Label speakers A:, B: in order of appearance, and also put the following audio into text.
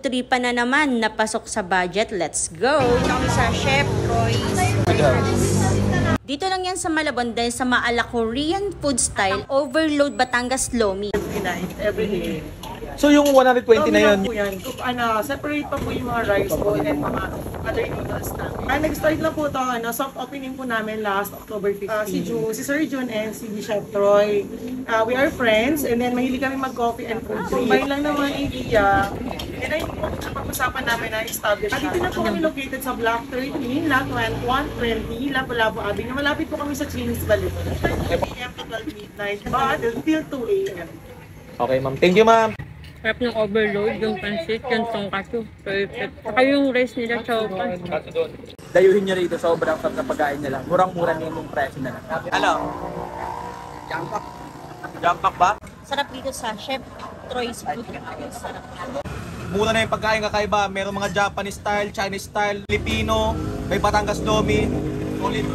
A: tripa na naman na pasok sa budget. Let's go! Kami sa Chef Troy's. Dito lang yan sa Malabon dahil sa maala Korean food style, Overload Batangas Lomi.
B: Every day.
C: So yung 120 na yun?
B: Po yan. Separate pa po yung mga rice po and mga other noodles namin. Nag-start lang po ito, soft opening po namin last October 15. Si Sir Jun and si Chef Troy. We are friends and then mahilig kami mag-coffee and food. Combine lang naman idea. And then pag-usapan namin na establish na. Dito na po kami located sa Block 13, Lot 120, Lapu-Lapu Avenue. Malapit po kami sa Chinese Balik. 10 p.m. to 12 midnight, but until 2 a.m.
C: Okay ma'am, thank you ma'am.
A: Sarap ng overload, yung pansit, yung tongkatsu. Perfect. Saka yung rice nila, chowpan.
C: Dayuhin nyo rito, sobrang sarap na pagkain nila. Murang-mura na yung presyo na lang. Ano? Jumpak. Jumpak ba?
A: Sarap dito sa Chef Troy's Food. Sarap.
C: Mura na yung pagkain kakaiba. Meron mga Japanese style, Chinese style, Filipino, may Batangas Lomi. Solid.